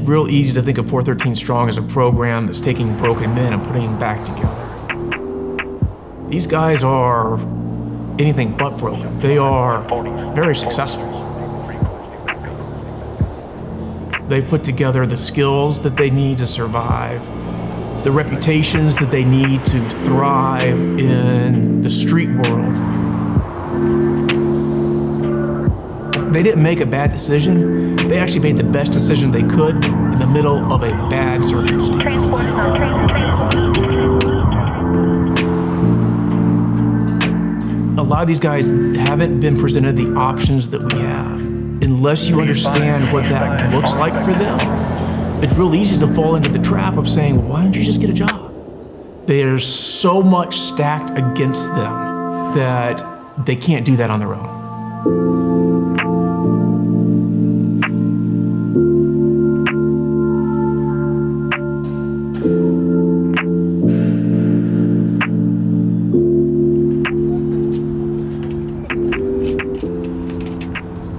real easy to think of 413 Strong as a program that's taking broken men and putting them back together. These guys are anything but broken. They are very successful. They put together the skills that they need to survive, the reputations that they need to thrive in the street world. They didn't make a bad decision. They actually made the best decision they could in the middle of a bad circumstance. A lot of these guys haven't been presented the options that we have. Unless you understand what that looks like for them, it's real easy to fall into the trap of saying, well, why don't you just get a job? There's so much stacked against them that they can't do that on their own.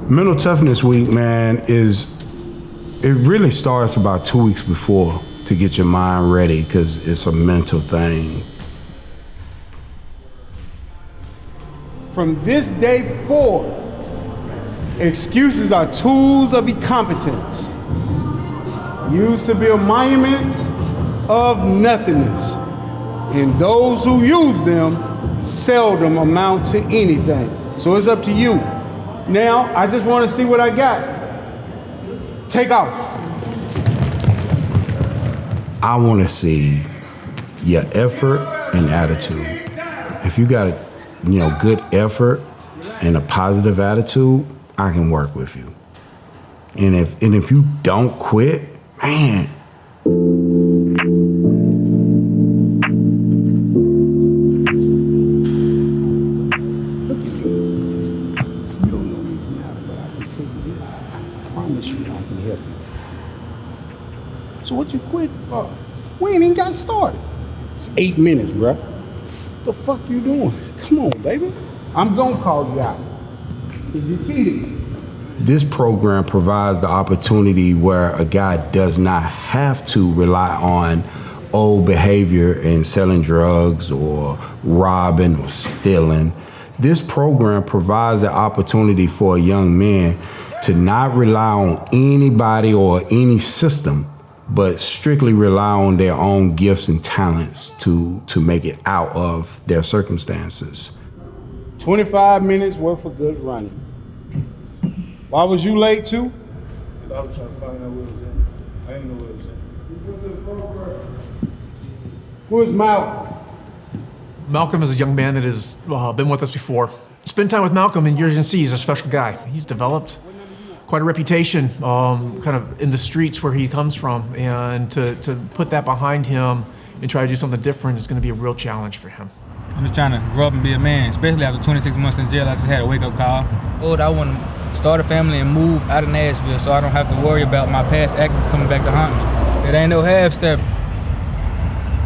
Mental Toughness Week, man, it really starts about 2 weeks before to get your mind ready, because it's a mental thing. From this day forward, excuses are tools of incompetence, used to build monuments of nothingness, and those who use them seldom amount to anything. So it's up to you. Now, I just want to see what I got. Take off. I want to see your effort and attitude. If you got good effort and a positive attitude, I can work with you. And if you don't quit, man. So what you quit for? We ain't even got started. It's 8 minutes, bruh. The fuck you doing? Come on, baby. I'm gonna call you out. Cause you cheated. This program provides the opportunity where a guy does not have to rely on old behavior and selling drugs or robbing or stealing. This program provides the opportunity for a young man to not rely on anybody or any system, but strictly rely on their own gifts and talents to make it out of their circumstances. 25 minutes worth of good running. Why was you late too? Because I was trying to find out where it was at. I didn't know where it was at. Who is Malcolm? Malcolm is a young man that has been with us before. Spend time with Malcolm and you're gonna see he's a special guy. He's developed quite a reputation kind of in the streets where he comes from, and to put that behind him and try to do something different is gonna be a real challenge for him. I'm just trying to grow up and be a man, especially after 26 months in jail. I just had a wake-up call. Lord, I want to start a family and move out of Nashville so I don't have to worry about my past actions coming back to haunt me. It ain't no half-stepping.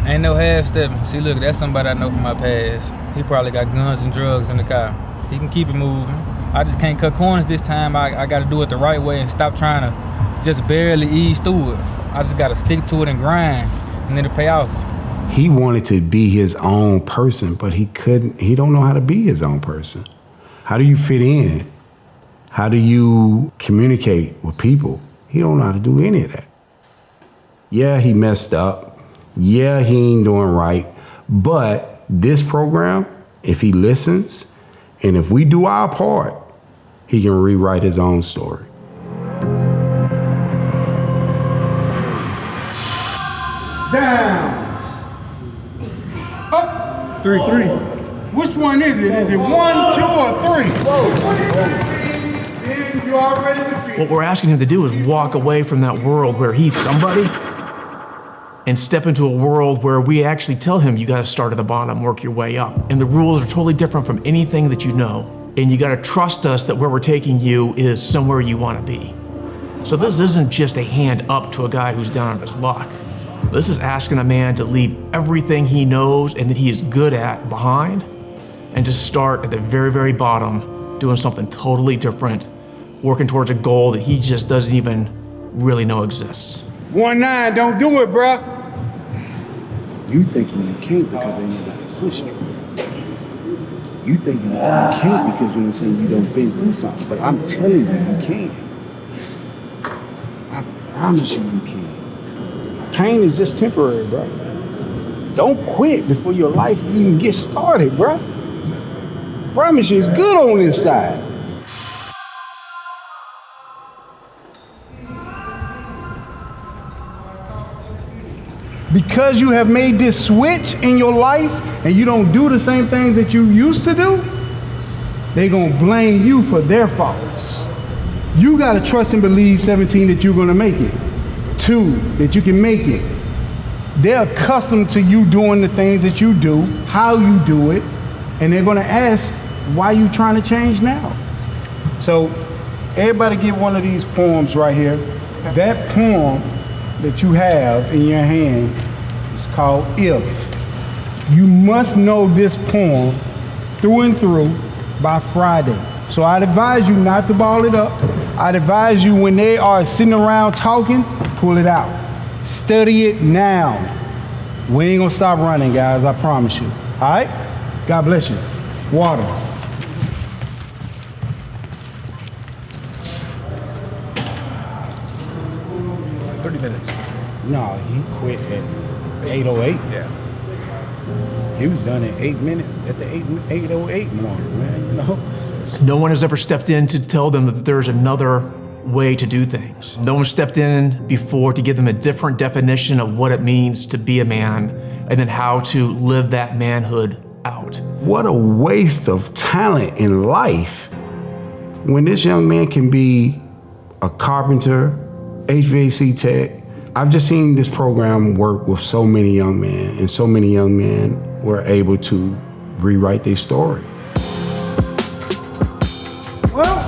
Ain't no half-stepping. See, look, that's somebody I know from my past. He probably got guns and drugs in the car. He can keep it moving. I just can't cut corners this time. I got to do it the right way and stop trying to just barely ease through it. I just got to stick to it and grind, and it'll pay off. He wanted to be his own person, but he couldn't. He don't know how to be his own person. How do you fit in? How do you communicate with people? He don't know how to do any of that. Yeah, he messed up. Yeah, he ain't doing right. But this program, if he listens, and if we do our part, he can rewrite his own story. Down. Up. 3-3. Which one is it? Is it 1, 2, or 3? You already defeated. What we're asking him to do is walk away from that world where he's somebody and step into a world where we actually tell him you gotta start at the bottom, work your way up. And the rules are totally different from anything that you know. And you gotta trust us that where we're taking you is somewhere you wanna be. So this isn't just a hand up to a guy who's down on his luck. This is asking a man to leave everything he knows and that he is good at behind and to start at the very, very bottom, doing something totally different, working towards a goal that he just doesn't even really know exists. 1-9, don't do it, bruh. You thinking you can't because ain't nobody pushed you. You thinking you can't because, you know what I'm saying, you done been through something. But I'm telling you, you can. I promise you can. Pain is just temporary, bro. Don't quit before your life even gets started, bro. Promise you, it's good on this side. Because you have made this switch in your life and you don't do the same things that you used to do, they're gonna blame you for their faults. You gotta trust and believe, 17, that you're gonna make it. 2, that you can make it. They're accustomed to you doing the things that you do, how you do it, and they're gonna ask, why you trying to change now? So everybody get one of these poems right here. That poem that you have in your hand is called If. You must know this poem through and through by Friday. So I'd advise you not to ball it up. I'd advise you when they are sitting around talking, pull it out. Study it now. We ain't gonna stop running, guys, I promise you. All right? God bless you. Water. No, he quit at 8:08. Yeah. He was done in 8 minutes at the 8:08 mark, man. You know. No one has ever stepped in to tell them that there's another way to do things. No one stepped in before to give them a different definition of what it means to be a man and then how to live that manhood out. What a waste of talent in life when this young man can be a carpenter, HVAC tech. I've just seen this program work with so many young men, and so many young men were able to rewrite their story. Well,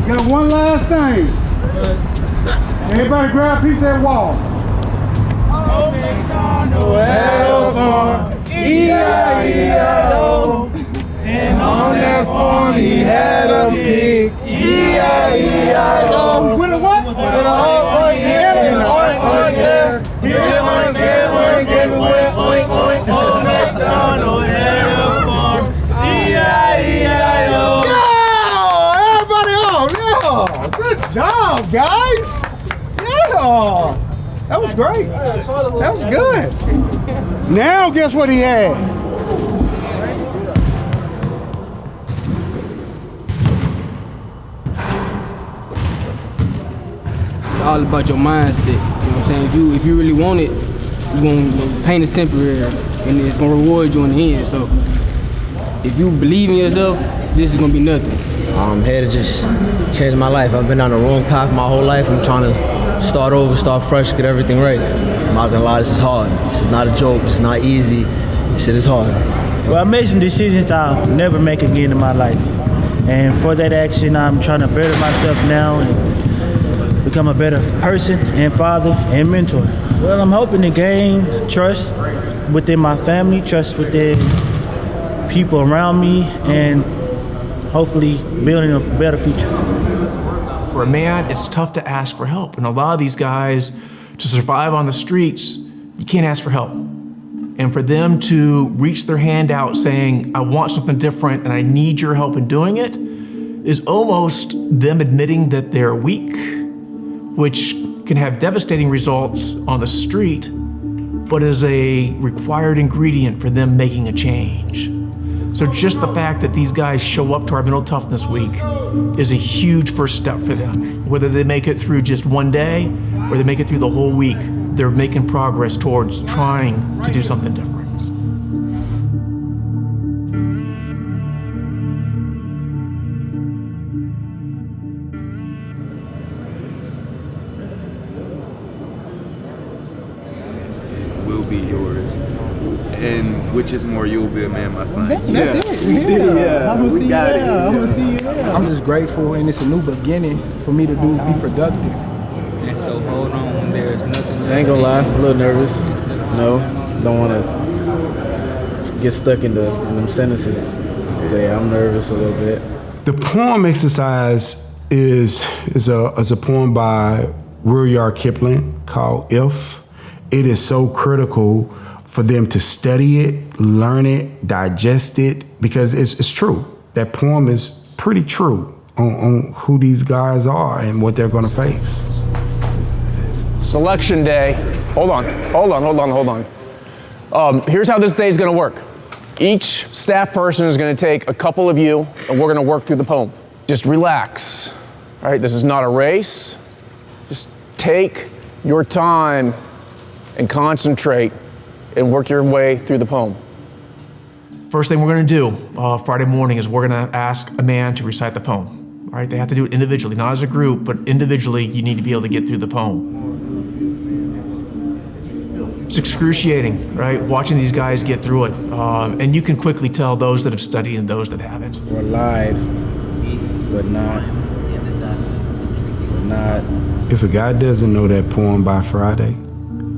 got one last thing. Everybody grab a piece of that wall. E-I-E-I-O. And on that farm he had a pig. E-I-E-I-O. With a what? With a oink here and an oink there. Here oink there, oink everywhere. Oink oink on McDonald had a farm. E-I-E-I-O. Everybody on, yeah. Good job, guys. Yeah. That was great. That was good. Now guess what he had? All about your mindset. You know what I'm saying? If you really want it, you're gonna pain is temporary and it's gonna reward you in the end. So if you believe in yourself, this is gonna be nothing. I'm here to just change my life. I've been on the wrong path my whole life. I'm trying to start over, start fresh, get everything right. I'm not gonna lie, this is hard. This is not a joke, it's not easy. This shit is hard. Well, I made some decisions I'll never make again in my life. And for that action, I'm trying to better myself now and become a better person and father and mentor. Well, I'm hoping to gain trust within my family, trust within people around me, and hopefully building a better future. For a man, it's tough to ask for help. And a lot of these guys, to survive on the streets, you can't ask for help. And for them to reach their hand out saying, I want something different and I need your help in doing it, is almost them admitting that they're weak, which can have devastating results on the street, but is a required ingredient for them making a change. So just the fact that these guys show up to our Mental Toughness Week is a huge first step for them. Whether they make it through just one day or they make it through the whole week, they're making progress towards trying to do something different. Will be yours. And which is more, you'll be a man, my son. That's it. Yeah. I'm gonna see you there. I'm just grateful, and it's a new beginning for me to be productive. And so hold on, there's nothing. I ain't gonna lie, a little nervous. No, don't want to get stuck in them sentences. So yeah, I'm nervous a little bit. The poem exercise is a poem by Rudyard Kipling called If. It is so critical for them to study it, learn it, digest it, because it's true. That poem is pretty true on who these guys are and what they're gonna face. Selection day. Hold on. Here's how this day is gonna work. Each staff person is gonna take a couple of you and we're gonna work through the poem. Just relax, all right? This is not a race. Just take your time and concentrate and work your way through the poem. First thing we're gonna do Friday morning is we're gonna ask a man to recite the poem. All right, they have to do it individually, not as a group, but individually you need to be able to get through the poem. It's excruciating, right? Watching these guys get through it. And you can quickly tell those that have studied and those that haven't. Or lied, but not. If a guy doesn't know that poem by Friday,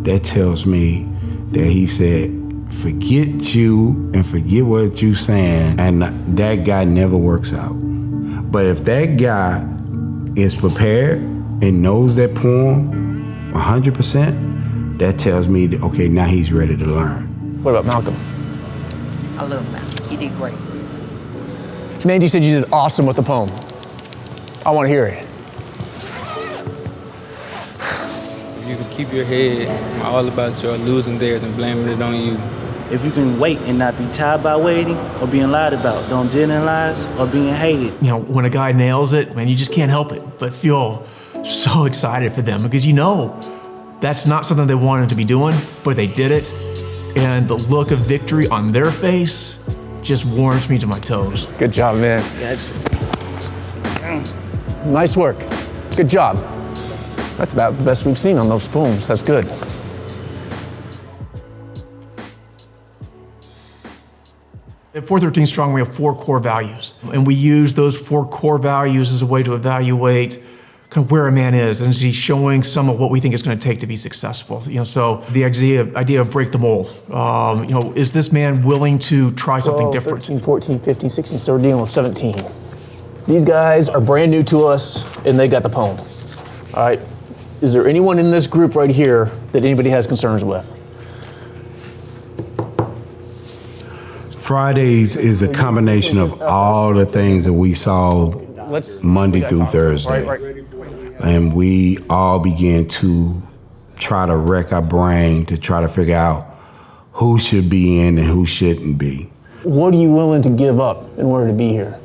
that tells me that he said, forget you and forget what you saying, and that guy never works out. But if that guy is prepared and knows that poem 100%, that tells me that, okay, now he's ready to learn. What about Malcolm? I love Malcolm. He did great. Mandy said you did awesome with the poem. I want to hear it. If you can keep your head all about your losing theirs and blaming it on you. If you can wait and not be tired by waiting or being lied about, don't generalize or being hated. You know, when a guy nails it, man, you just can't help it but feel so excited for them because you know that's not something they wanted to be doing, but they did it. And the look of victory on their face just warms me to my toes. Good job, man. Nice work. Good job. That's about the best we've seen on those poems. That's good. At 413 Strong, we have 4 core values. And we use those 4 core values as a way to evaluate kind of where a man is, and is he showing some of what we think it's going to take to be successful? You know, so the idea of break the mold. You know, is this man willing to try something 12, different? 13, 14, 15, 16, so we're dealing with 17. These guys are brand new to us, and they got the poem. All right, is there anyone in this group right here that anybody has concerns with? Fridays is a combination of all the things that we saw Monday through Thursday. And we all began to try to wreck our brain to try to figure out who should be in and who shouldn't be. What are you willing to give up in order to be here?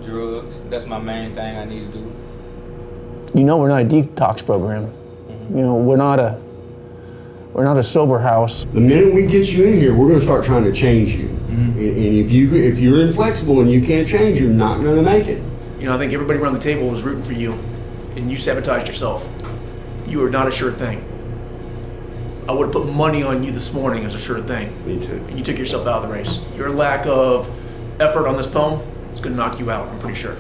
Drugs, that's my main thing I need to do. You know we're not a detox program. You know, we're not a sober house. The minute we get you in here, we're going to start trying to change you. And if you're inflexible and you can't change, you're not going to make it. You know, I think everybody around the table was rooting for you, and you sabotaged yourself. You are not a sure thing. I would have put money on you this morning as a sure thing. Me too. And you took yourself out of the race. Your lack of effort on this poem is going to knock you out, I'm pretty sure.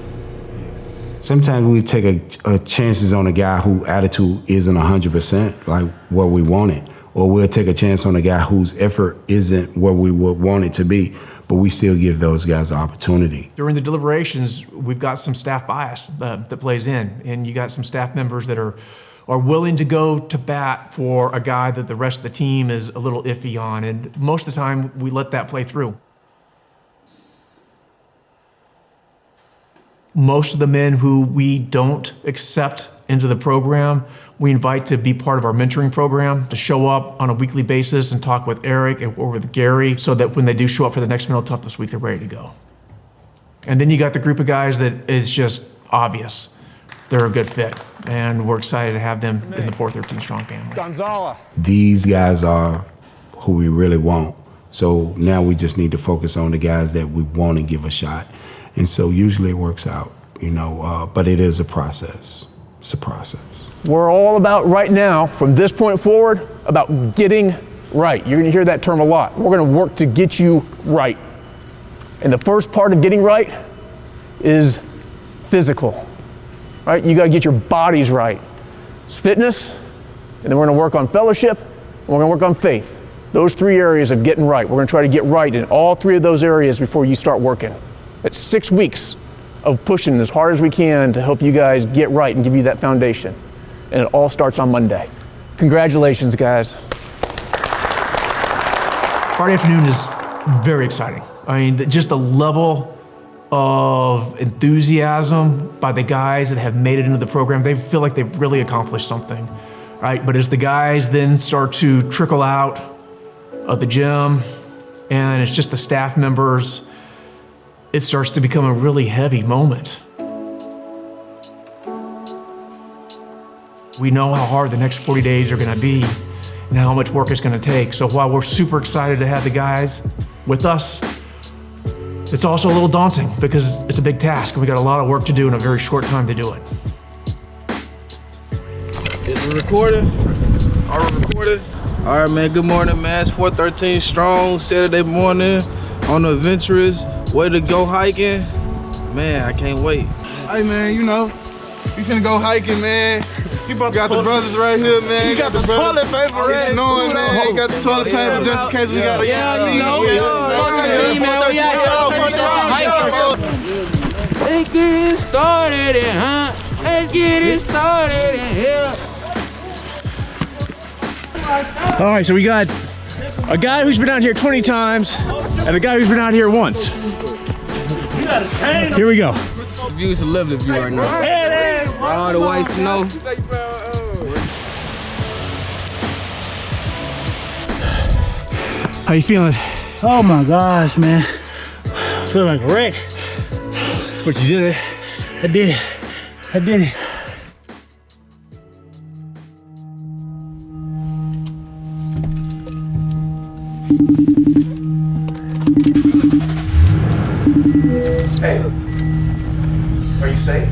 Sometimes we take a chances on a guy whose attitude isn't 100% like what we wanted. Or we'll take a chance on a guy whose effort isn't what we would want it to be, but we still give those guys the opportunity. During the deliberations, we've got some staff bias that plays in, and you got some staff members that are willing to go to bat for a guy that the rest of the team is a little iffy on, and most of the time, we let that play through. Most of the men who we don't accept into the program, we invite to be part of our mentoring program, to show up on a weekly basis and talk with Eric or with Gary so that when they do show up for the next mental toughness week, they're ready to go. And then you got the group of guys that is just obvious. They're a good fit, and we're excited to have them in the 413 Strong family. Gonzala. These guys are who we really want. So now we just need to focus on the guys that we want to give a shot. And so usually it works out, you know, but it is a process. It's a process. We're all about right now, from this point forward, about getting right. You're gonna hear that term a lot. We're gonna work to get you right. And the first part of getting right is physical, right? You gotta get your bodies right. It's fitness, and then we're gonna work on fellowship, and we're gonna work on faith. Those 3 areas of getting right. We're gonna try to get right in all 3 of those areas before you start working. It's 6 weeks of pushing as hard as we can to help you guys get right and give you that foundation. and it all starts on Monday. Congratulations, guys. Friday afternoon is very exciting. I mean, just the level of enthusiasm by the guys that have made it into the program, they feel like they've really accomplished something, right? But as the guys then start to trickle out of the gym, and it's just the staff members, it starts to become a really heavy moment. We know how hard the next 40 days are gonna be and how much work it's gonna take. So while we're super excited to have the guys with us, it's also a little daunting because it's a big task and we got a lot of work to do in a very short time to do it. Is it recording? Are we recording? All right, man, good morning, man. It's 413 strong, Saturday morning on the Adventurous. Way to go hiking. Man, I can't wait. Hey, man, you know, we finna go hiking, man. You got the brothers right here, man. You got the toilet paper, right? It's snowing, man. You got the toilet paper just in case we gotta leave. Let's get it started in, huh? Let's get it started in here. All right, so we got a guy who's been out here 20 times and a guy who's been out here once. Here we go. The view is a lovely view right now. All the white snow. How you feeling? Oh my gosh, man. I feel like a wreck. But you did it. I did it. I did it. Hey, are you safe?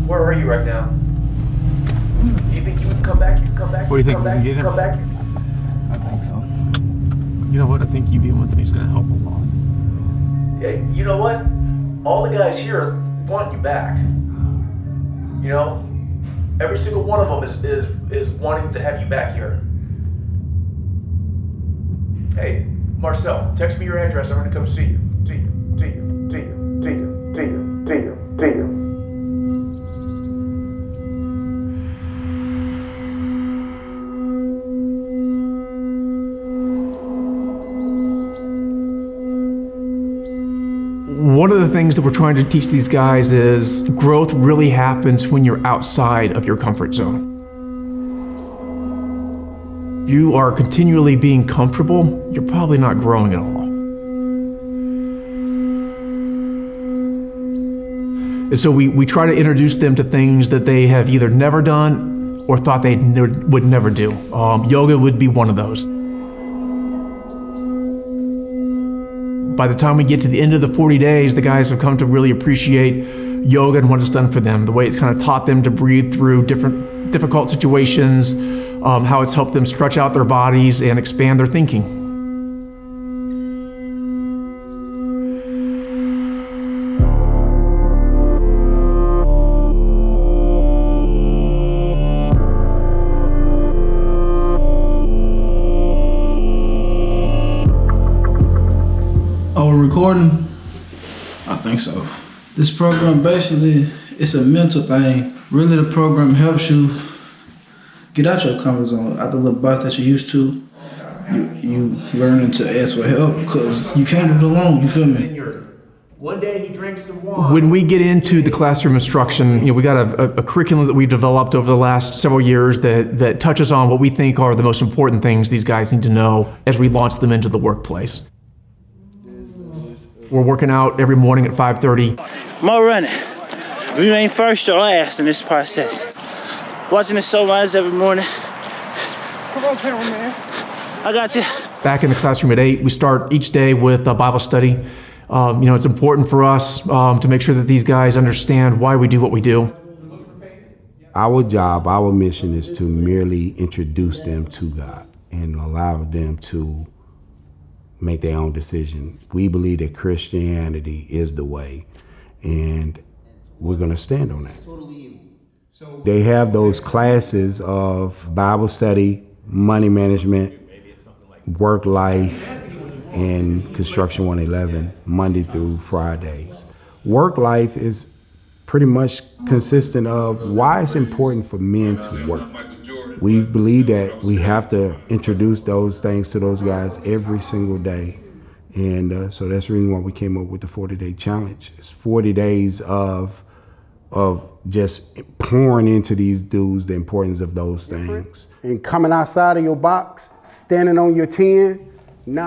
Where are you right now? Do you think you can come back? You can come back? What do you think? We can get him? Come back? I think so. You know what? I think you being with me is going to help a lot. Yeah, you know what? All the guys here want you back. You know, every single one of them is wanting to have you back here. Hey, Marcel, text me your address. I'm gonna come see you. See you. See you. See you. See you. See you. See you. See you. One of the things that we're trying to teach these guys is growth really happens when you're outside of your comfort zone. If you are continually being comfortable, you're probably not growing at all. And so we try to introduce them to things that they have either never done or thought they would never do. Yoga would be one of those. By the time we get to the end of the 40 days, the guys have come to really appreciate yoga and what it's done for them, the way it's kind of taught them to breathe through difficult situations, how it's helped them stretch out their bodies and expand their thinking. Oh, we're recording? I think so. This program basically, it's a mental thing. Really, the program helps you get out your comfort zone, out the little box that you're used to. You learning to ask for help because you can't do it alone, you feel me? One day he drinks some wine. When we get into the classroom instruction, we got a curriculum that we've developed over the last several years that touches on what we think are the most important things these guys need to know as we launch them into the workplace. We're working out every morning at 5:30. More running. We ain't first or last in this process. Watching the sunrise every morning. Come on, cameraman. I got you. Back in the classroom at 8, we start each day with a Bible study. It's important for us to make sure that these guys understand why we do what we do. Our job, our mission is to merely introduce them to God and allow them to make their own decision. We believe that Christianity is the way, and we're going to stand on that. They have those classes of Bible study, money management, work life, and Construction 111, Monday through Fridays. Work life is pretty much consistent of why it's important for men to work. We believe that we have to introduce those things to those guys every single day. And so that's the reason why we came up with the 40-day challenge. It's 40 days of just pouring into these dudes the importance of those things. And coming outside of your box, standing on your 10,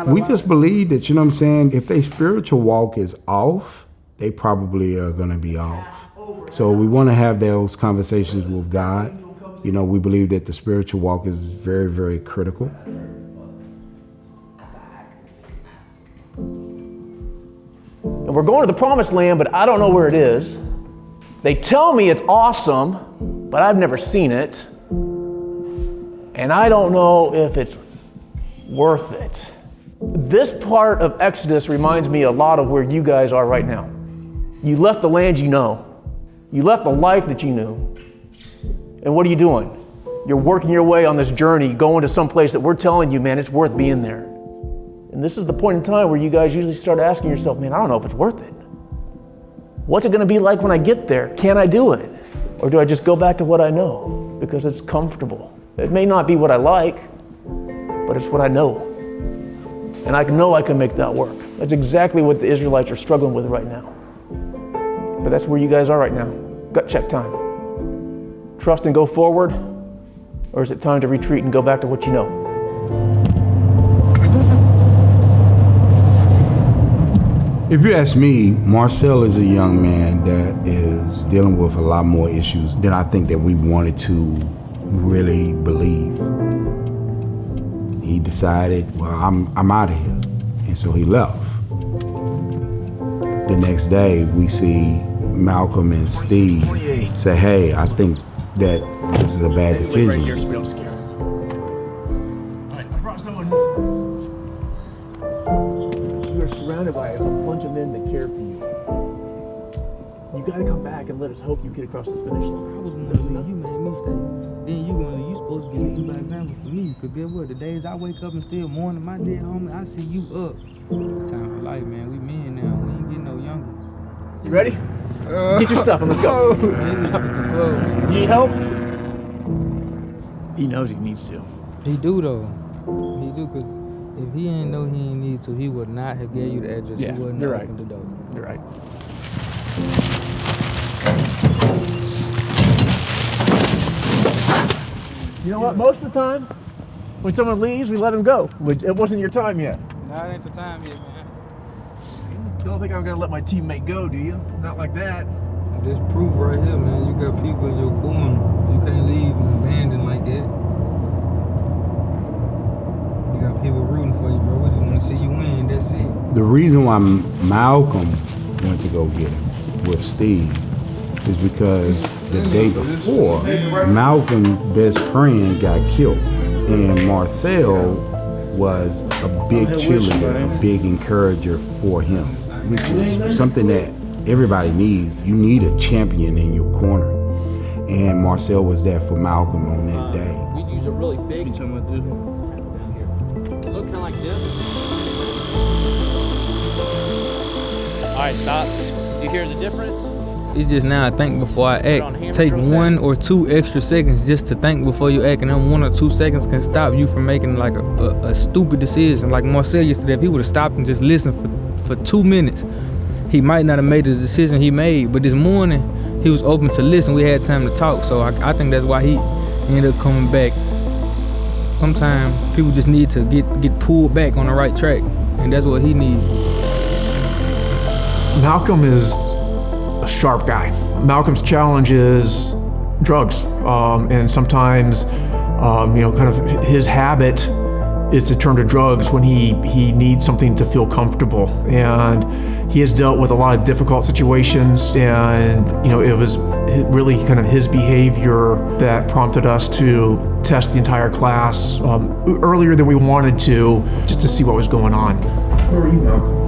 we just believe that, you know what I'm saying, if their spiritual walk is off, they probably are gonna be off. So we wanna have those conversations with God. You know, we believe that the spiritual walk is very, very critical. And we're going to the promised land, but I don't know where it is. They tell me it's awesome, but I've never seen it. And I don't know if it's worth it. This part of Exodus reminds me a lot of where you guys are right now. You left the land you know. You left the life that you knew. And what are you doing? You're working your way on this journey, going to some place that we're telling you, man, it's worth being there. And this is the point in time where you guys usually start asking yourself, man, I don't know if it's worth it. What's it gonna be like when I get there? Can I do it? Or do I just go back to what I know because it's comfortable? It may not be what I like, but it's what I know. And I know I can make that work. That's exactly what the Israelites are struggling with right now. But that's where you guys are right now. Gut check time. Trust and go forward, or is it time to retreat and go back to what you know? If you ask me, Marcel is a young man that is dealing with a lot more issues than I think that we wanted to really believe. He decided, well, I'm out of here. And so he left. The next day, we see Malcolm and Steve say, hey, I think that this is a bad decision. You are surrounded by a bunch of men that care for you. You gotta come back and let us hope you get across this finish line. I was gonna leave you, made me stay. Then you supposed to be leading by example for me. Cause guess what? The days I wake up and still mourning my dead homie, I see you up. It's time for life, man. We men now. We ain't getting no younger. You ready? Get your stuff and let's go. You need help? He knows he needs to. He do though. He do, cause if he ain't know he ain't need to, he would not have gave you the address. Yeah, he wouldn't you're have right. opened the door. You're right. You know what? Most of the time, when someone leaves, we let them go. It wasn't your time yet. Nah, it ain't the time yet, man. You don't think I'm gonna let my teammate go, do you? Not like that. This proof right here, man. You got people in your corner. You can't leave and abandon like that. You got people rooting for you, bro. We just want to see you win. That's it. The reason why Malcolm went to go get him with Steve is because the day before, Malcolm's best friend got killed. And Marcel was a big cheerleader, a big encourager for him, which is something that everybody needs. You need a champion in your corner. And Marcel was there for Malcolm on that day. We use a really big. You talking about this one? Look kind of like this. All right, stop. You hear the difference? It's just now I think before I act. Take 1 or 2 extra seconds just to think before you act, and then 1 or 2 seconds can stop you from making like a stupid decision. Like Marcel yesterday, if he would have stopped and just listened for 2 minutes, he might not have made the decision he made. But this morning, he was open to listen. We had time to talk, so I think that's why he ended up coming back. Sometimes people just need to get pulled back on the right track, and that's what he needs. Malcolm is a sharp guy. Malcolm's challenge is drugs, and sometimes, kind of his habit is to turn to drugs when he needs something to feel comfortable. And he has dealt with a lot of difficult situations, and it was really kind of his behavior that prompted us to test the entire class earlier than we wanted to, just to see what was going on. Where are you, Malcolm?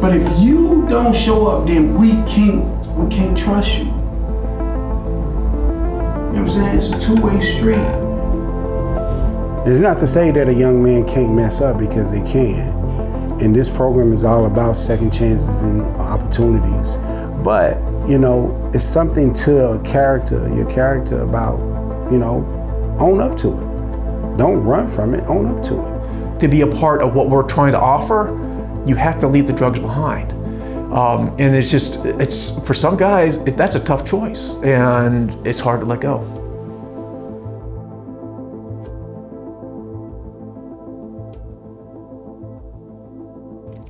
But if you don't show up, then we can't trust you. You know what I'm saying? It's a two-way street. It's not to say that a young man can't mess up, because they can. And this program is all about second chances and opportunities. But, you know, it's something to your character about, you know, own up to it. Don't run from it, own up to it. To be a part of what we're trying to offer, you have to leave the drugs behind. And it's for some guys, that's a tough choice, and it's hard to let go.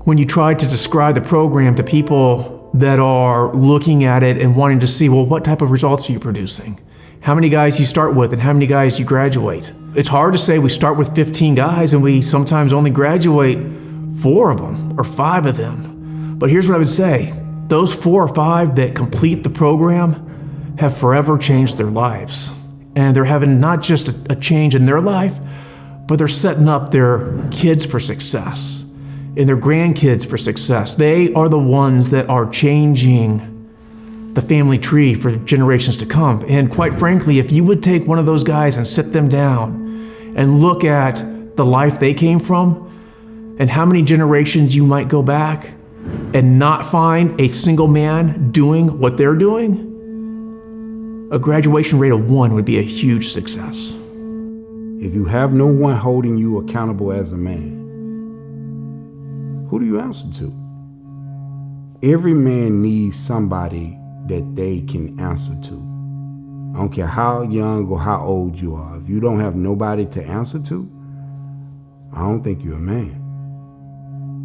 When you try to describe the program to people that are looking at it and wanting to see, well, what type of results are you producing? How many guys you start with and how many guys you graduate? It's hard to say we start with 15 guys and we sometimes only graduate 4 of them or 5 of them. But here's what I would say. Those 4 or 5 that complete the program have forever changed their lives. And they're having not just a change in their life, but they're setting up their kids for success and their grandkids for success. They are the ones that are changing the family tree for generations to come. And quite frankly, if you would take one of those guys and sit them down and look at the life they came from and how many generations you might go back and not find a single man doing what they're doing, a graduation rate of 1 would be a huge success. If you have no one holding you accountable as a man, who do you answer to? Every man needs somebody that they can answer to. I don't care how young or how old you are. If you don't have nobody to answer to, I don't think you're a man.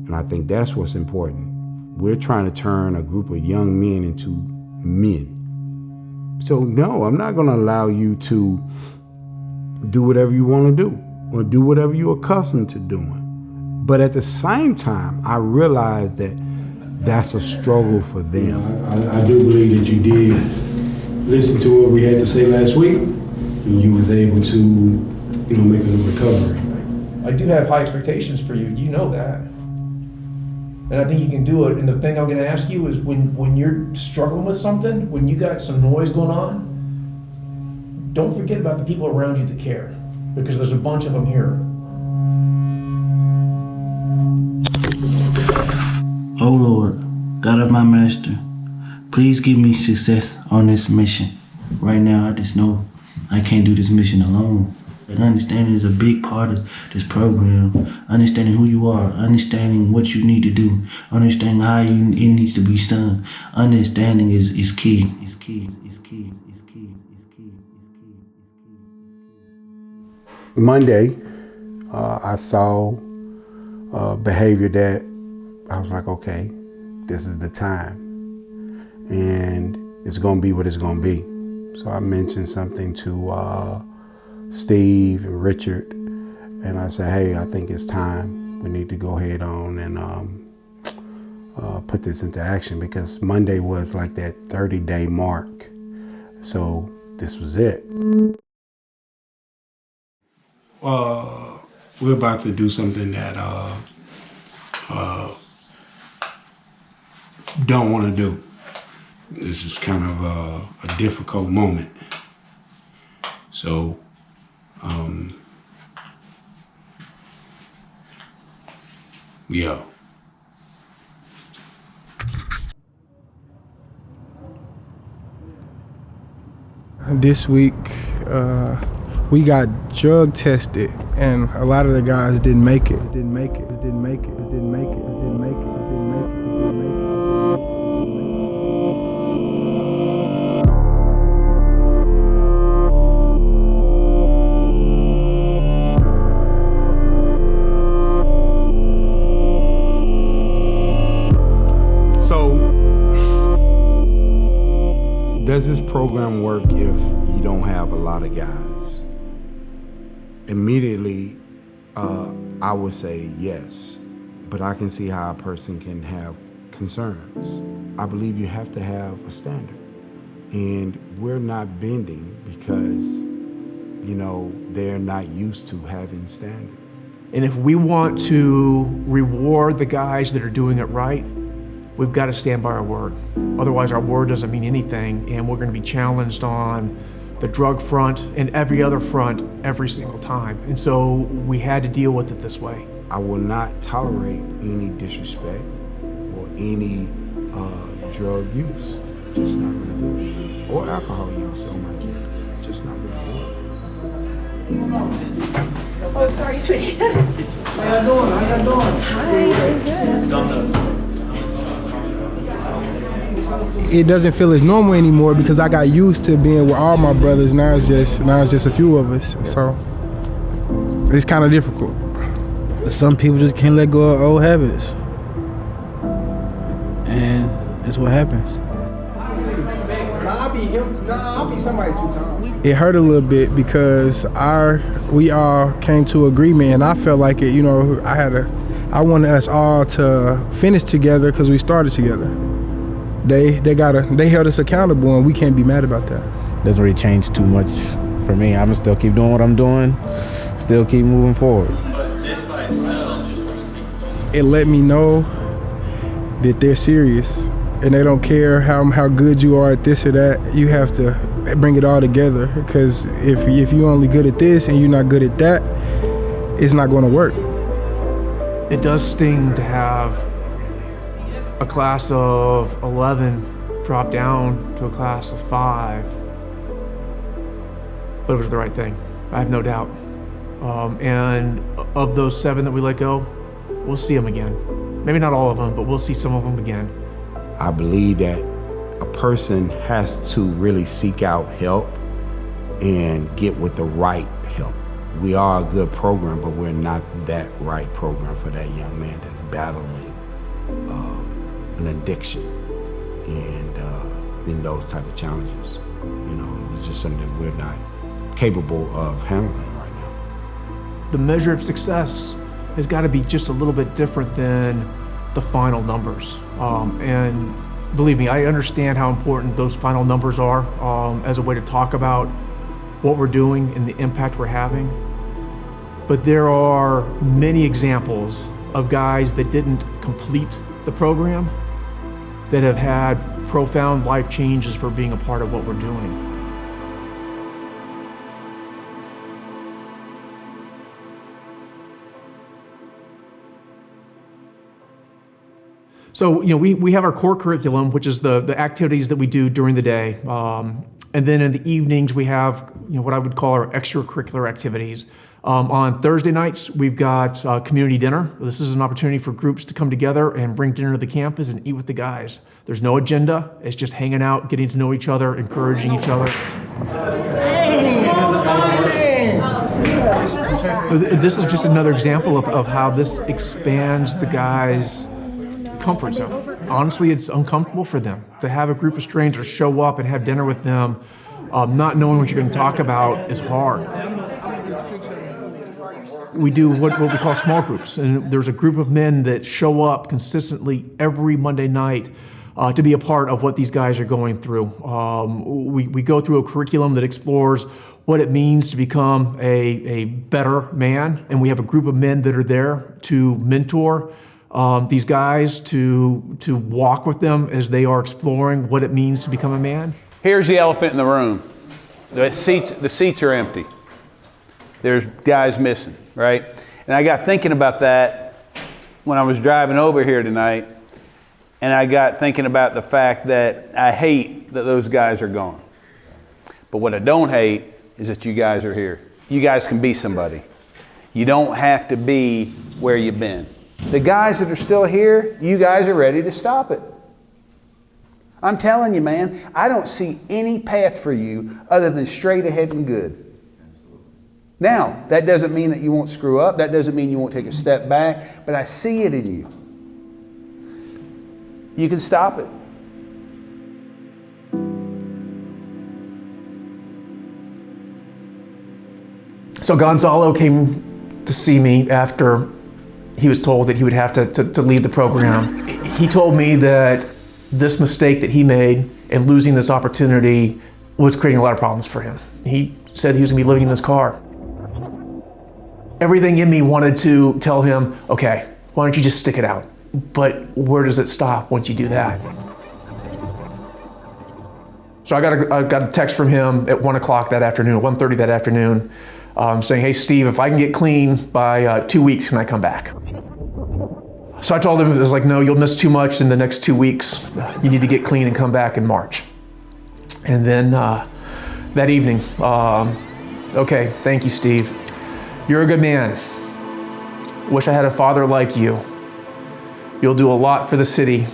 And I think that's what's important. We're trying to turn a group of young men into men. So no, I'm not gonna allow you to do whatever you wanna do or do whatever you're accustomed to doing. But at the same time, I realize that that's a struggle for them. I do believe that you did listen to what we had to say last week, and you was able to, you know, make a recovery. I do have high expectations for you. You know that. And I think you can do it. And the thing I'm going to ask you is when you're struggling with something, when you got some noise going on, don't forget about the people around you that care, because there's a bunch of them here. Oh Lord, God of my master, please give me success on this mission. Right now, I just know I can't do this mission alone. And understanding is a big part of this program. Understanding who you are, understanding what you need to do, understanding how it needs to be done. Understanding is key. It's key. It's key. It's key. It's key. Monday, I saw behavior that I was like, okay, this is the time. And it's gonna be what it's gonna be. So I mentioned something to Steve and Richard, and I said, hey, I think it's time. We need to go ahead on and put this into action, because Monday was like that 30-day mark. So this was it. We're about to do something that don't want to do. This is kind of a difficult moment. So, yeah. This week, we got drug tested, and a lot of the guys didn't make it. Does this program work if you don't have a lot of guys? Immediately, I would say yes, but I can see how a person can have concerns. I believe you have to have a standard, and we're not bending because, you know, they're not used to having standard. And if we want to reward the guys that are doing it right, we've got to stand by our word. Otherwise, our word doesn't mean anything, and we're going to be challenged on the drug front and every other front every single time. And so we had to deal with it this way. I will not tolerate any disrespect or any drug use. Just not gonna do it. Or alcohol use on my kids. Just not gonna do it. Oh, sorry, sweetie. How y'all doing? Hi, doing good. It doesn't feel as normal anymore because I got used to being with all my brothers. Now it's just a few of us. So it's kind of difficult. Some people just can't let go of old habits, and that's what happens. I'll be somebody 2 times. It hurt a little bit because we all came to agreement, and I felt like it. You know, I wanted us all to finish together because we started together. They held us accountable, and we can't be mad about that. Doesn't really change too much for me. I'm gonna still keep doing what I'm doing, still keep moving forward. It let me know that they're serious and they don't care how good you are at this or that. You have to bring it all together, because if you're only good at this and you're not good at that, it's not going to work. It does sting to have a class of 11 drop down to a class of 5, but it was the right thing. I have no doubt. And of those 7 that we let go, we'll see them again. Maybe not all of them, but we'll see some of them again. I believe that a person has to really seek out help and get with the right help. We are a good program, but we're not that right program for that young man that's battling an addiction and those type of challenges. You know, it's just something that we're not capable of handling right now. The measure of success has got to be just a little bit different than the final numbers. And believe me, I understand how important those final numbers are as a way to talk about what we're doing and the impact we're having. But there are many examples of guys that didn't complete the program that have had profound life changes for being a part of what we're doing. So, you know, we have our core curriculum, which is the activities that we do during the day. And then in the evenings, we have, you know, what I would call our extracurricular activities. On Thursday nights, we've got community dinner. This is an opportunity for groups to come together and bring dinner to the campus and eat with the guys. There's no agenda. It's just hanging out, getting to know each other, encouraging each other. This is just another example of how this expands the guys' comfort zone. Honestly, it's uncomfortable for them to have a group of strangers show up and have dinner with them. Not knowing what you're going to talk about is hard. We do what we call small groups, and there's a group of men that show up consistently every Monday night to be a part of what these guys are going through. We go through a curriculum that explores what it means to become a better man, and we have a group of men that are there to mentor these guys, to walk with them as they are exploring what it means to become a man. Here's the elephant in the room. The seats are empty. There's guys missing, right? And I got thinking about that when I was driving over here tonight, and I got thinking about the fact that I hate that those guys are gone. But what I don't hate is that you guys are here. You guys can be somebody. You don't have to be where you've been. The guys that are still here, you guys are ready to stop it. I'm telling you, man, I don't see any path for you other than straight ahead and good. Now, that doesn't mean that you won't screw up. That doesn't mean you won't take a step back, but I see it in you. You can stop it. So Gonzalo came to see me after he was told that he would have to leave the program. He told me that this mistake that he made and losing this opportunity was creating a lot of problems for him. He said he was gonna be living in his car. Everything in me wanted to tell him, okay, why don't you just stick it out? But where does it stop once you do that? So I got a text from him at 1 o'clock that afternoon, 1:30 that afternoon, saying, hey Steve, if I can get clean by 2 weeks, can I come back? So I told him, it was like, no, you'll miss too much in the next 2 weeks. You need to get clean and come back in March. And then that evening, okay, thank you, Steve. You're a good man. Wish I had a father like you. You'll do a lot for the city.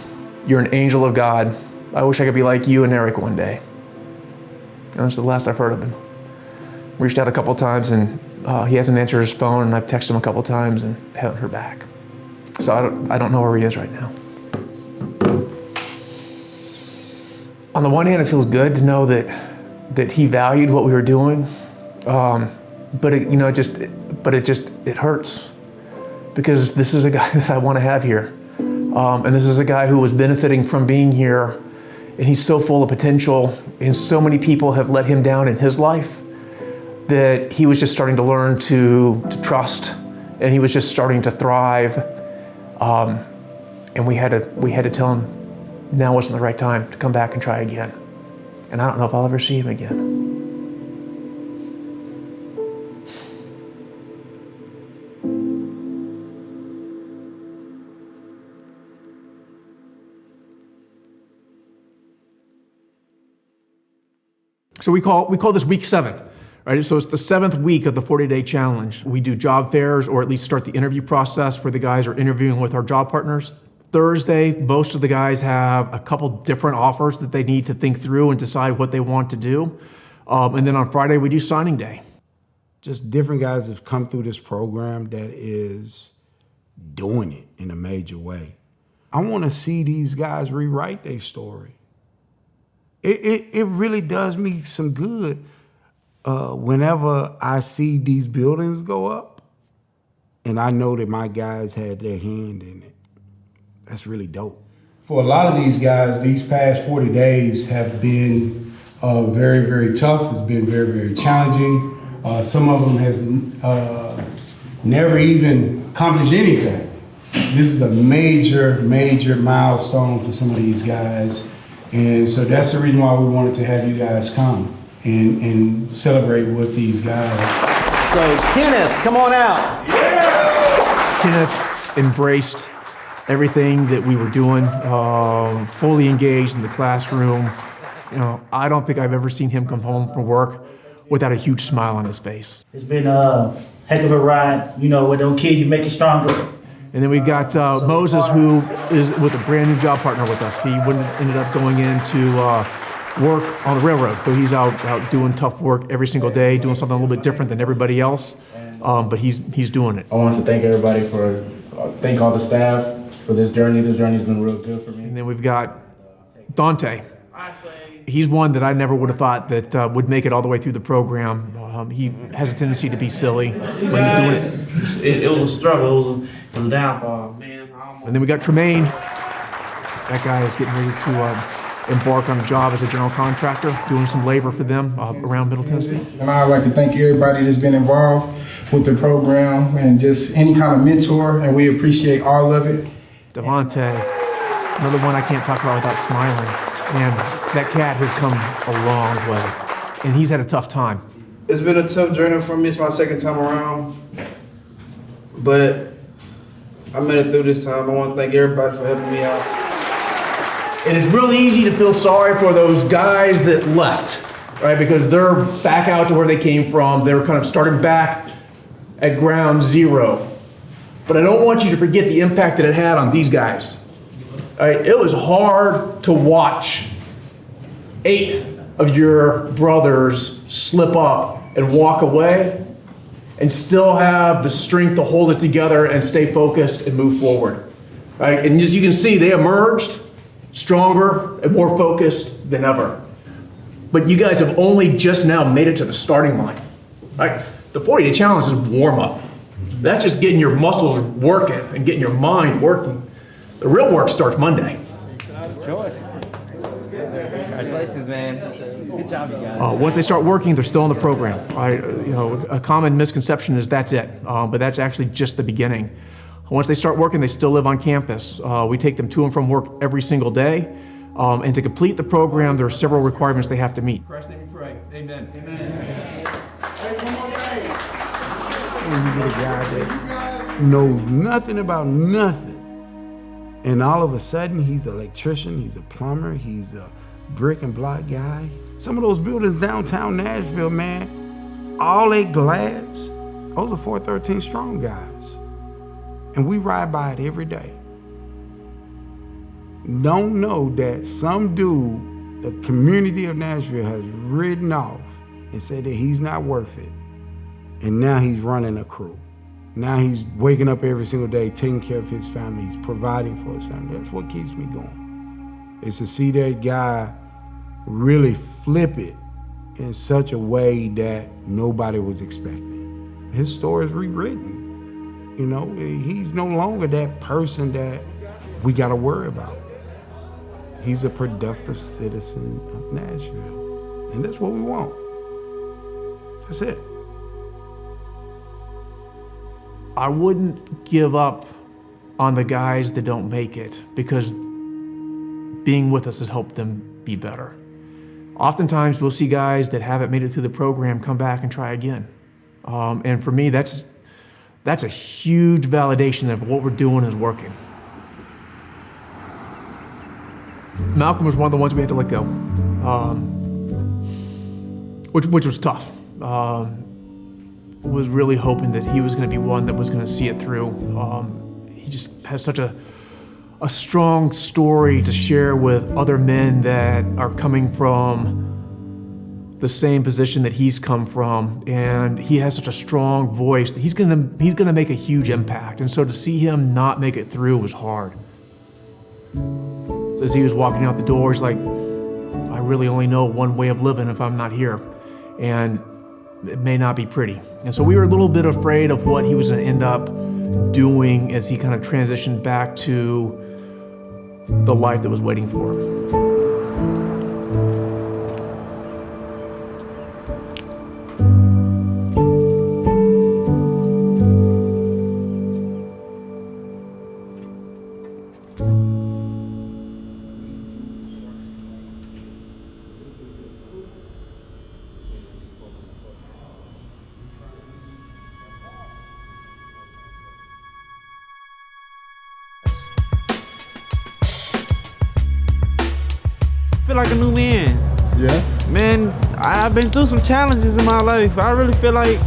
You're an angel of God. I wish I could be like you and Eric one day. And that's the last I've heard of him. Reached out a couple times and he hasn't answered his phone, and I've texted him a couple times and haven't heard back. So I don't know where he is right now. On the one hand, it feels good to know that he valued what we were doing, but it hurts because this is a guy that I want to have here, and this is a guy who was benefiting from being here, and he's so full of potential, and so many people have let him down in his life that he was just starting to learn to trust, and he was just starting to thrive, and we had to tell him now wasn't the right time to come back and try again. And I don't know if I'll ever see him again. So we call this week 7, right? So it's the 7th week of the 40-day challenge. We do job fairs, or at least start the interview process where the guys are interviewing with our job partners. Thursday, most of the guys have a couple different offers that they need to think through and decide what they want to do. And then on Friday, we do signing day. Just different guys have come through this program that is doing it in a major way. I want to see these guys rewrite their story. It really does me some good whenever I see these buildings go up and I know that my guys had their hand in it. That's really dope. For a lot of these guys, these past 40 days have been very, very tough. It's been very, very challenging. Some of them has never even accomplished anything. This is a major, major milestone for some of these guys. And so that's the reason why we wanted to have you guys come and celebrate with these guys. So Kenneth, come on out. Yeah! Kenneth embraced everything that we were doing, fully engaged in the classroom. You know, I don't think I've ever seen him come home from work without a huge smile on his face. It's been a heck of a ride. You know, what don't kill you, make you stronger. And then we've got Moses, who is with a brand new job partner with us. He ended up going into work on the railroad. So he's out doing tough work every single day, doing something a little bit different than everybody else. But he's doing it. I want to thank everybody thank all the staff for this journey. This journey's been real good for me. And then we've got Dante. He's one that I never would have thought that would make it all the way through the program. He has a tendency to be silly, but he's doing it. It was a struggle. It was a downfall, man. And then we got Tremaine. That guy is getting ready to embark on a job as a general contractor, doing some labor for them around Middle Tennessee. And I'd like to thank everybody that's been involved with the program and just any kind of mentor, and we appreciate all of it. Devontae, another one I can't talk about without smiling. Man, that cat has come a long way, and he's had a tough time. It's been a tough journey for me. It's my second time around, but I made it through this time. I want to thank everybody for helping me out. And it's real easy to feel sorry for those guys that left, right? Because they're back out to where they came from. They're kind of starting back at ground zero. But I don't want you to forget the impact that it had on these guys. All right, it was hard to watch 8 of your brothers slip up and walk away and still have the strength to hold it together and stay focused and move forward. Right? And as you can see, they emerged stronger and more focused than ever. But you guys have only just now made it to the starting line. Right? The 40-day challenge is warm up. That's just getting your muscles working and getting your mind working. The real work starts Monday. Congratulations, man. Good job, you guys. Once they start working, they're still in the program. A common misconception is that's it, but that's actually just the beginning. Once they start working, they still live on campus. We take them to and from work every single day. And to complete the program, there are several requirements they have to meet. Christ's name we pray. Amen. Amen. When you get a guy that knows nothing about nothing And all of a sudden, he's an electrician, he's a plumber, he's a brick and block guy. Some of those buildings downtown Nashville, man, all that glass, those are 413 Strong guys. And we ride by it every day. Don't know that some dude, the community of Nashville has written off and said that he's not worth it. And now he's running a crew. Now he's waking up every single day, taking care of his family, he's providing for his family. That's what keeps me going. It's to see that guy really flip it in such a way that nobody was expecting. His story is rewritten. You know, he's no longer that person that we gotta worry about. He's a productive citizen of Nashville. And that's what we want. That's it. I wouldn't give up on the guys that don't make it, because being with us has helped them be better. Oftentimes we'll see guys that haven't made it through the program come back and try again. And for me, that's a huge validation that what we're doing is working. Malcolm was one of the ones we had to let go, which was tough. Was really hoping that he was going to be one that was going to see it through. He just has such a strong story to share with other men that are coming from the same position that he's come from, and he has such a strong voice that he's gonna make a huge impact. And so to see him not make it through was hard. As he was walking out the door, he's like, I really only know one way of living if I'm not here, and it may not be pretty. And so we were a little bit afraid of what he was gonna end up doing as he kind of transitioned back to the life that was waiting for him. Feel like a new man. Yeah? Man, I've been through some challenges in my life. I really feel like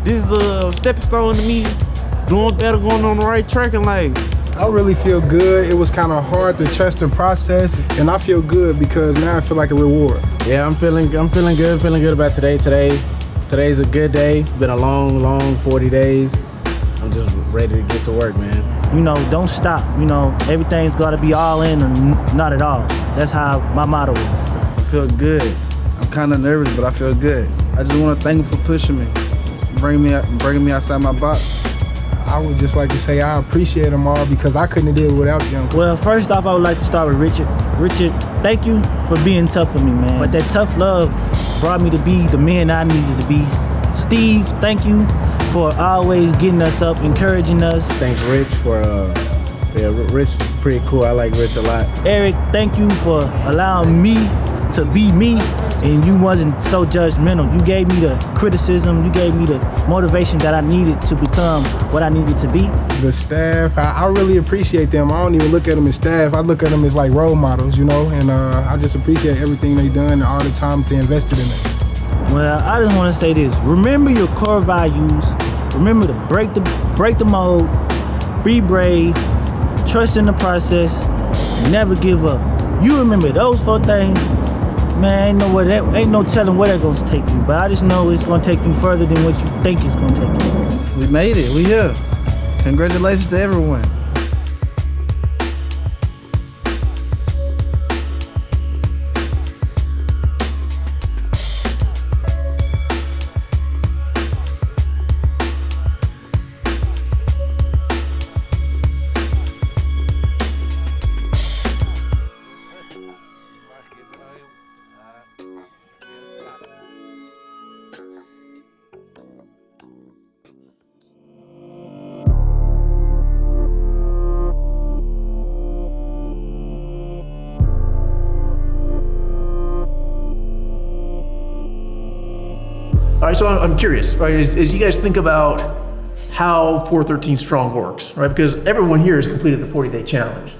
this is a stepping stone to me doing better, going on the right track in life. I really feel good. It was kind of hard to trust the process, and I feel good because now I feel like a reward. Yeah, I'm feeling good about today. Today's a good day. Been a long 40 days. I'm just ready to get to work, man. You know, don't stop. You know, everything's got to be all in or not at all. That's how my motto is. I feel good. I'm kind of nervous, but I feel good. I just want to thank him for pushing me, bringing me outside my box. I would just like to say I appreciate them all because I couldn't have did it without them. Well, first off, I would like to start with Richard. Richard, thank you for being tough with me, man. But that tough love brought me to be the man I needed to be. Steve, thank you for always getting us up, encouraging us. Thanks, Rich, for Rich is pretty cool. I like Rich a lot. Eric, thank you for allowing me to be me, and you wasn't so judgmental. You gave me the criticism, you gave me the motivation that I needed to become what I needed to be. The staff, I really appreciate them. I don't even look at them as staff. I look at them as like role models, you know, and I just appreciate everything they done and all the time they invested in us. Well, I just want to say this. Remember your core values. Remember to break the mold, be brave, trust in the process, and never give up. You remember those 4 things, man, ain't no telling where they're going to take you, but I just know it's going to take you further than what you think it's going to take you. We made it. We here. Congratulations to everyone. All right, so I'm curious, right, as you guys think about how 413 Strong works, right, because everyone here has completed the 40-day challenge.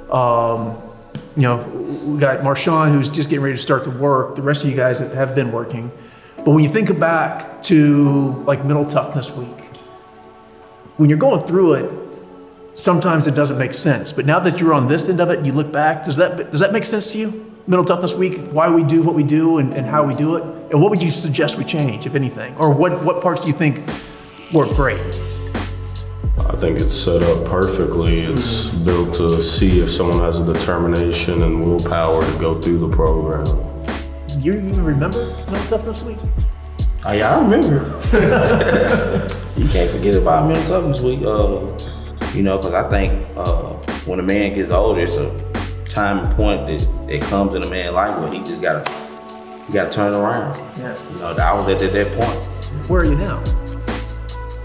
You know, we got Marshawn, who's just getting ready to start to work. The rest of you guys have been working. But when you think back to like Mental Toughness Week, when you're going through it, sometimes it doesn't make sense. But now that you're on this end of it and you look back, does that make sense to you? Mental Toughness Week, why we do what we do and how we do it? And what would you suggest we change, if anything? Or what parts do you think work great? I think it's set up perfectly. It's built to see if someone has a determination and willpower to go through the program. You even remember Mental Toughness Week? Oh yeah, I remember. You can't forget about Mental Toughness Week. You know, because I think when a man gets older, it's a time and point that comes in a man's life where he just gotta turn it around. Yeah. You know, I was at that point. Where are you now?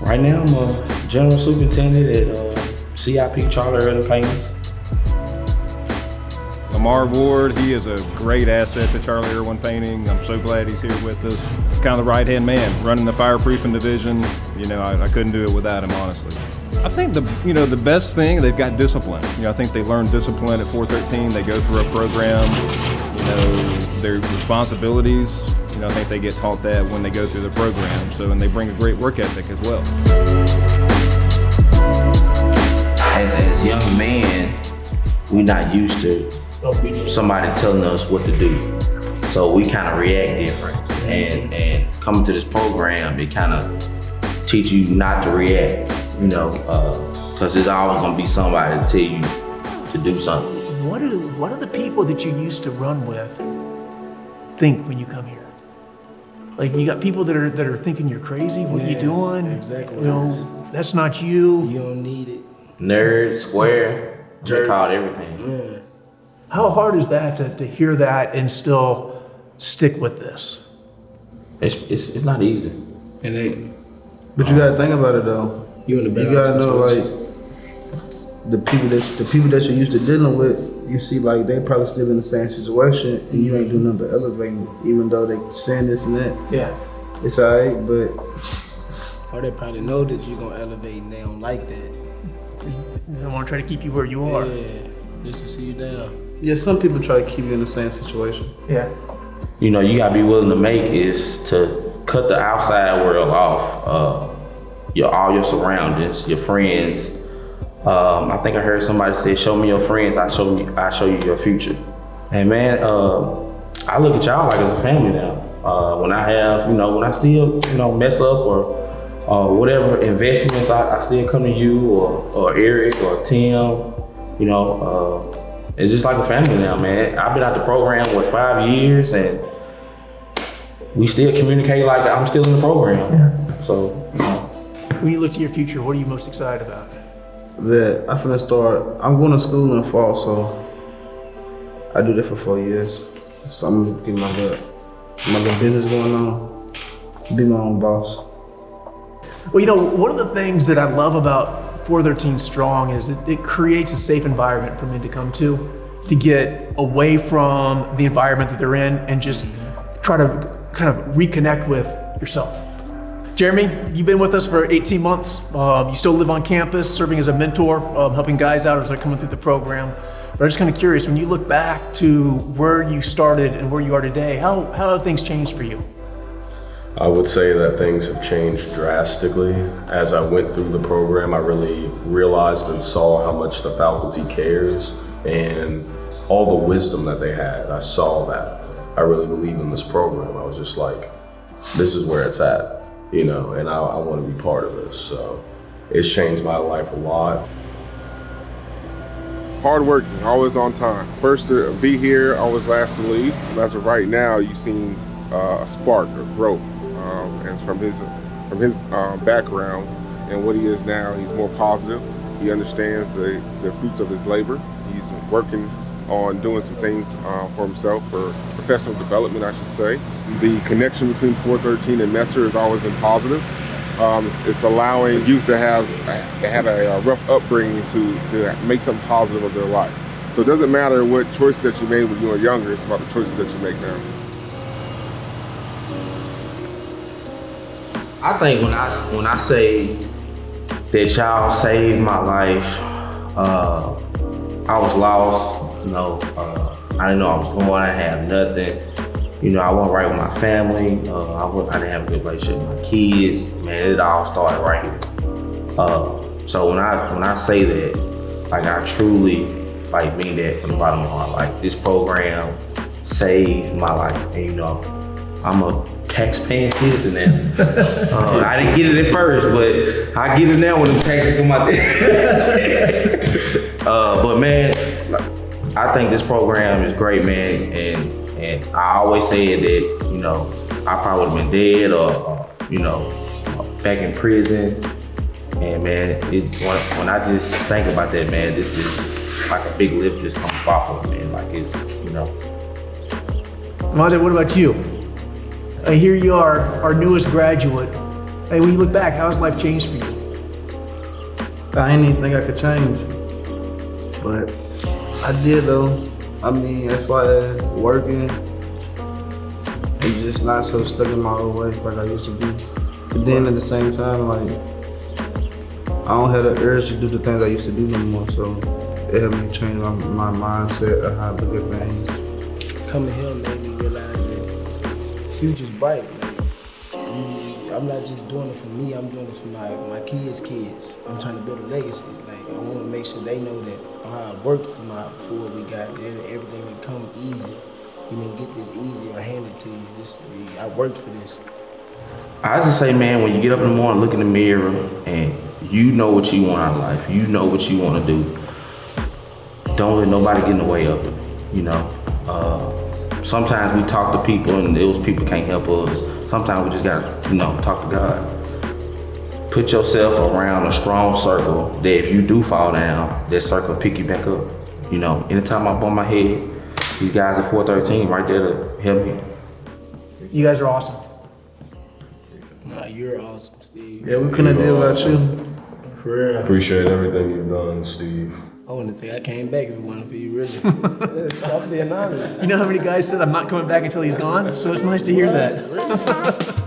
Right now, I'm a general superintendent at CIP Charlie Early Painters. Lamar Ward, he is a great asset to Charlie Irwin Painting. I'm so glad he's here with us. He's kind of the right-hand man, running the fireproofing division. You know, I couldn't do it without him, honestly. I think the best thing, they've got discipline. You know, I think they learn discipline at 413. They go through a program, you know, their responsibilities. You know, I think they get taught that when they go through the program. So, and they bring a great work ethic as well. As young men, we're not used to somebody telling us what to do. So we kind of react different. And coming to this program, it kind of teach you not to react, you know, because there's always gonna be somebody to tell you to do something. What do the people that you used to run with think when you come here? Like, you got people that are thinking you're crazy. What are you doing? Exactly. You know, that's not you. You don't need it. Nerd, square, they called everything. Yeah. How hard is that to hear that and still stick with this? It's not easy. But you gotta think about it though. You gotta know, like, the people that you're used to dealing with, you see, like, they probably still in the same situation, and you ain't doing nothing but elevating, even though they saying this and that. Yeah. It's alright, but Or they probably know that you're gonna elevate and they don't like that. They don't want to try to keep you where you are. Yeah, just to see you down. yeah, some people try to keep you in the same situation. Yeah. You know, you gotta be willing to make is to cut the outside world off. All your surroundings, your friends. I think I heard somebody say, "Show me your friends, I show you your future." And man, I look at y'all like as a family now. When I still, mess up or whatever investments, I still come to you or Eric or Tim. It's just like a family now, man. I've been out the program 5 years, and we still communicate like I'm still in the program. Yeah. So, when you look to your future, what are you most excited about? That I'm going to school in the fall, so I do that for 4 years. So I'm gonna get my little business going on, be my own boss. Well, one of the things that I love about 413 Strong is it creates a safe environment for men to come to get away from the environment that they're in and just try to kind of reconnect with yourself. Jeremy, you've been with us for 18 months. You still live on campus, serving as a mentor, helping guys out as they're coming through the program. But I'm just kind of curious, when you look back to where you started and where you are today, how have things changed for you? I would say that things have changed drastically. As I went through the program, I really realized and saw how much the faculty cares and all the wisdom that they had. I saw that. I really believe in this program. I was just like, this is where it's at. And I want to be part of this. So it's changed my life a lot. Hard working, always on time. First to be here, always last to leave. As of right now, you've seen a spark of growth. And from his background and what he is now, he's more positive. He understands the fruits of his labor. He's working on doing some things for himself, for professional development, I should say. The connection between 413 and Messer has always been positive. It's allowing youth that had a rough upbringing to make something positive of their life. So it doesn't matter what choices that you made when you were younger, it's about the choices that you make now. I think when I say that y'all saved my life, I was lost, you know, I didn't know I was going, I didn't have nothing. You know, I wasn't right with my family. I didn't have a good relationship with my kids. Man, it all started right here. So when I say that, like I truly like mean that from the bottom of my heart. Like this program saved my life, and you know, I'm a tax-paying citizen now. I didn't get it at first, but I get it now when the taxes come out there. But man, I think this program is great, man, and I always said that, you know, I probably would have been dead or you know, back in prison. And man, when I just think about that, man, this is like a big lift just comes off of it, man. Like it's, you know. Monte, what about you? Here you are, our newest graduate. Hey, when you look back, how's life changed for you? I didn't even think I could change, but I did though. I mean, as far as working and just not so stuck in my old ways like I used to be. But then at the same time, like, I don't have the urge to do the things I used to do no more, so it helped me change my mindset of how I look at things. Coming here made me realize that the future's bright. Like, I'm not just doing it for me, I'm doing it for my kids' kids. I'm trying to build a legacy. Like, I want to make sure they know that I worked for what we got, and everything will come easy. You didn't get this easy or handed to you. I worked for this. I just say, man, when you get up in the morning, look in the mirror, and you know what you want out of life. You know what you want to do. Don't let nobody get in the way of it, you know. Sometimes we talk to people and those people can't help us. Sometimes we just gotta, you know, talk to God. Put yourself around a strong circle that if you do fall down, that circle will pick you back up. You know, anytime I bump my head, these guys at 413 right there to help me. You guys are awesome. Nah, you're awesome, Steve. Yeah, we couldn't have did without you. For real. Appreciate everything you've done, Steve. I wouldn't think I came back if it wasn't for you, really. I'm being honest. You know how many guys said I'm not coming back until he's gone? So it's nice to hear that.